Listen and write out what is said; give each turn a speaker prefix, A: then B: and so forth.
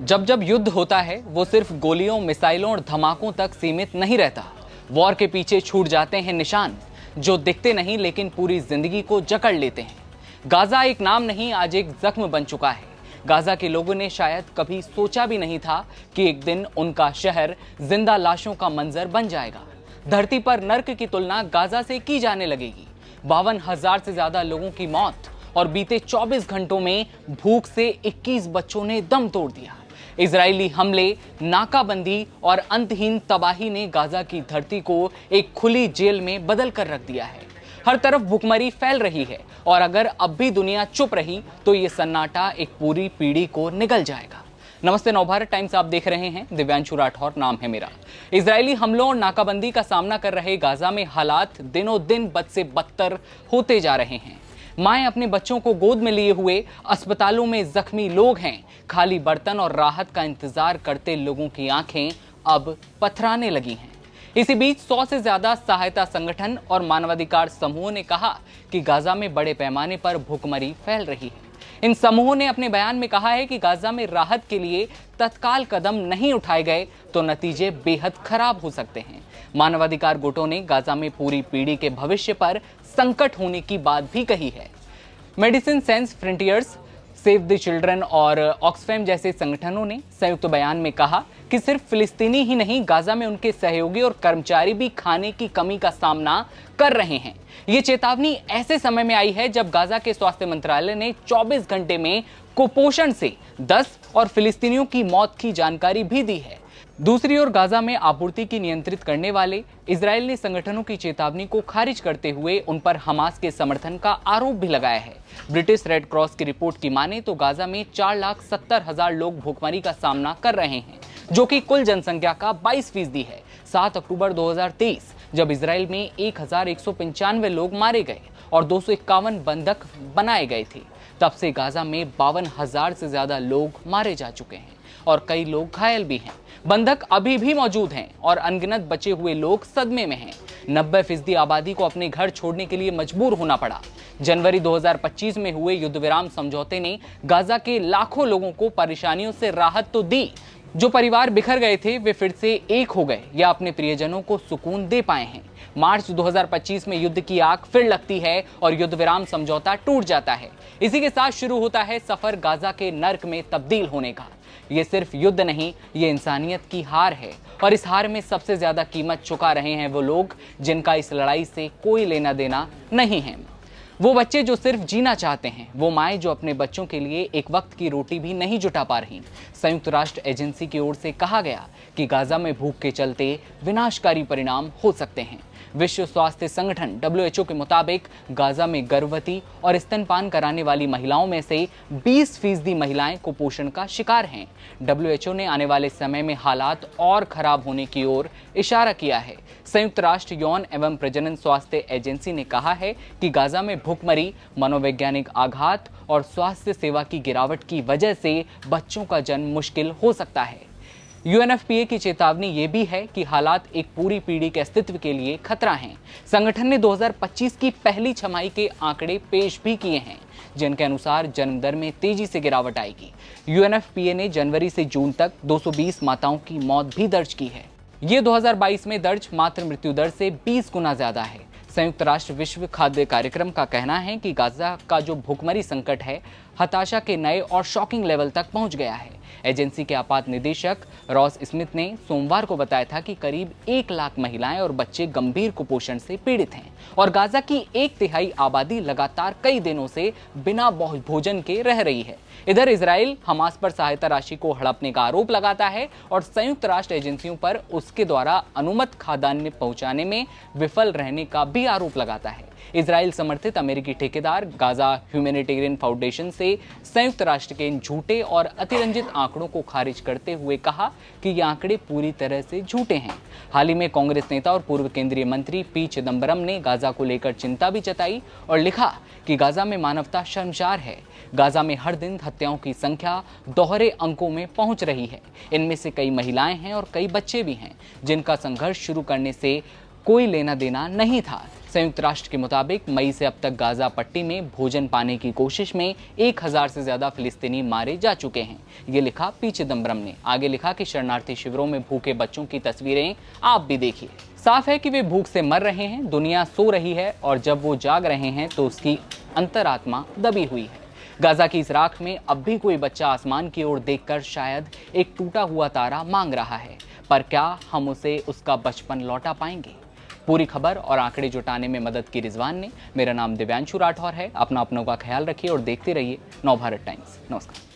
A: जब जब युद्ध होता है वो सिर्फ गोलियों, मिसाइलों और धमाकों तक सीमित नहीं रहता। वॉर के पीछे छूट जाते हैं निशान जो दिखते नहीं लेकिन पूरी जिंदगी को जकड़ लेते हैं। गाजा एक नाम नहीं, आज एक जख्म बन चुका है। गाजा के लोगों ने शायद कभी सोचा भी नहीं था कि एक दिन उनका शहर जिंदा लाशों का मंजर बन जाएगा। धरती पर नर्क की तुलना गाजा से की जाने लगेगी। 52,000 से ज्यादा लोगों की मौत और बीते 24 घंटों में भूख से 21 बच्चों ने दम तोड़ दिया। इजरायली हमले, नाकाबंदी और अंतहीन तबाही ने गाजा की धरती को एक खुली जेल में बदल कर रख दिया है। हर तरफ भुखमरी फैल रही है और अगर अब भी दुनिया चुप रही तो ये सन्नाटा एक पूरी पीढ़ी को निगल जाएगा। नमस्ते, नवभारत टाइम्स आप देख रहे हैं। दिव्यांशु राठौर नाम है मेरा। इजरायली हमलों और नाकाबंदी का सामना कर रहे गाजा में हालात दिनों दिन बद से बदतर होते जा रहे हैं। माएं अपने बच्चों को गोद में लिए हुए, अस्पतालों में जख्मी लोग हैं। खाली बर्तन और राहत का इंतजार करते लोगों की आंखें अब पथराने लगी हैं। इसी बीच 100 से ज्यादा सहायता संगठन और मानवाधिकार समूहों ने कहा कि गाजा में बड़े पैमाने पर भुखमरी फैल रही है। इन समूहों ने अपने बयान में कहा है कि गाजा में राहत के लिए तत्काल कदम नहीं उठाए गए तो नतीजे बेहद खराब हो सकते हैं। मानवाधिकार गुटों ने गाजा में पूरी पीढ़ी के भविष्य पर संकट होने की बात भी कही है। Medicine sense frontiers, save the children और ऑक्सफैम जैसे संगठनों ने संयुक्त बयान में कहा कि सिर्फ फिलिस्तीनी ही नहीं, गाजा में उनके सहयोगी और कर्मचारी भी खाने की कमी का सामना कर रहे हैं। ये चेतावनी ऐसे समय में आई है जब गाजा के स्वास्थ्य मंत्रालय ने 24 घंटे में कुपोषण से 10 और फिलिस्तीनियों की मौत की जानकारी भी दी है। दूसरी ओर गाजा में आपूर्ति की नियंत्रित करने वाले इजराइल ने संगठनों की चेतावनी को खारिज करते हुए उन पर हमास के समर्थन का आरोप भी लगाया है। ब्रिटिश रेड क्रॉस की रिपोर्ट की माने तो गाजा में 4,70,000 लोग भूखमरी का सामना कर रहे हैं, जो कि कुल जनसंख्या का 22% है। 7 अक्टूबर 2023 जब इजराइल में 1,195 लोग मारे गए और 251 बंधक बनाए गए थे, तब से गाजा में 52,000 से ज्यादा लोग मारे जा चुके हैं और कई लोग घायल भी हैं। बंधक अभी भी मौजूद हैं और अनगिनत बचे हुए लोग सदमे में हैं। 90% आबादी को अपने घर छोड़ने के लिए मजबूर होना पड़ा। जनवरी 2025 में हुए युद्ध विराम समझौते ने गाजा के लाखों लोगों को परेशानियों से राहत तो दी। जो परिवार बिखर गए थे वे फिर से एक हो गए या अपने प्रियजनों को सुकून दे पाए हैं। मार्च 2025 में युद्ध की आग फिर लगती है और युद्ध विराम समझौता टूट जाता है। इसी के साथ शुरू होता है सफर गाजा के नर्क में तब्दील होने का। ये सिर्फ युद्ध नहीं, ये इंसानियत की हार है और इस हार में सबसे ज्यादा कीमत चुका रहे हैं वो लोग जिनका इस लड़ाई से कोई लेना देना नहीं है। वो बच्चे जो सिर्फ जीना चाहते हैं, वो माएं जो अपने बच्चों के लिए एक वक्त की रोटी भी नहीं जुटा पा रही। संयुक्त राष्ट्र एजेंसी की ओर से कहा गया कि गाजा में भूख के चलते विनाशकारी परिणाम हो सकते हैं। विश्व स्वास्थ्य संगठन WHO के मुताबिक गाजा में गर्भवती और स्तनपान कराने वाली महिलाओं में से 20% महिलाएं कुपोषण का शिकार हैं। WHO ने आने वाले समय में हालात और खराब होने की ओर इशारा किया है। संयुक्त राष्ट्र यौन एवं प्रजनन स्वास्थ्य एजेंसी ने कहा है कि गाजा में भुखमरी, मनोवैज्ञानिक आघात और स्वास्थ्य सेवा की गिरावट की वजह से बच्चों का जन्म मुश्किल हो सकता है। UNFPA की चेतावनी ये भी है कि हालात एक पूरी पीढ़ी के अस्तित्व के लिए खतरा हैं। संगठन ने 2025 की पहली छमाही के आंकड़े पेश भी किए हैं, जिनके अनुसार जन्म दर में तेजी से गिरावट आएगी। UNFPA ने जनवरी से जून तक 220 माताओं की मौत भी दर्ज की है। ये 2022 में दर्ज मातृ मृत्यु दर से 20 गुना ज्यादा है। संयुक्त राष्ट्र विश्व खाद्य कार्यक्रम का कहना है कि गाजा का जो भुखमरी संकट है, हताशा के नए और शॉकिंग लेवल तक पहुंच गया है। एजेंसी के आपात निदेशक रॉस स्मिथ ने सोमवार को बताया था कि करीब 1 लाख महिलाएं और बच्चे गंभीर कुपोषण से पीड़ित हैं और गाजा की 1/3 आबादी लगातार कई दिनों से बिना भोजन के रह रही है। इधर इजराइल हमास पर सहायता राशि को हड़पने का आरोप लगाता है और संयुक्त राष्ट्र एजेंसियों पर उसके द्वारा अनुमत खाद्यान्न पहुंचाने में विफल रहने का भी आरोप लगाता है। इजराइल समर्थित अमेरिकी ठेकेदार गाजा ह्यूमैनिटेरियन फाउंडेशन से संयुक्त राष्ट्र के इन झूठे और अतिरंजित आंकड़ों को खारिज करते हुए कहा कि ये आंकड़े पूरी तरह से झूठे हैं। हाल ही में कांग्रेस नेता और पूर्व केंद्रीय मंत्री पी चिदंबरम ने गाजा को लेकर चिंता भी जताई और लिखा कि गाजा में मानवता शर्मसार है। गाजा में हर दिन हत्याओं की संख्या दोहरे अंकों में पहुंच रही है। इनमें से कई महिलाएं हैं और कई बच्चे भी हैं जिनका संघर्ष शुरू करने से कोई लेना देना नहीं था। संयुक्त राष्ट्र के मुताबिक मई से अब तक गाजा पट्टी में भोजन पाने की कोशिश में 1000 से ज्यादा फिलिस्तीनी मारे जा चुके हैं। ये लिखा पी चिदम्बरम ने। आगे लिखा कि शरणार्थी शिविरों में भूखे बच्चों की तस्वीरें आप भी देखिए। साफ है कि वे भूख से मर रहे हैं, दुनिया सो रही है और जब वो जाग रहे हैं तो उसकी अंतरात्मा दबी हुई है। गाजा की इस राख में अब भी कोई बच्चा आसमान की ओर देखकर शायद एक टूटा हुआ तारा मांग रहा है, पर क्या हम उसे उसका बचपन लौटा पाएंगे? पूरी खबर और आंकड़े जुटाने में मदद की रिजवान ने। मेरा नाम दिव्यांशु राठौर है। अपनों का ख्याल रखिए और देखते रहिए नवभारत टाइम्स। नमस्कार।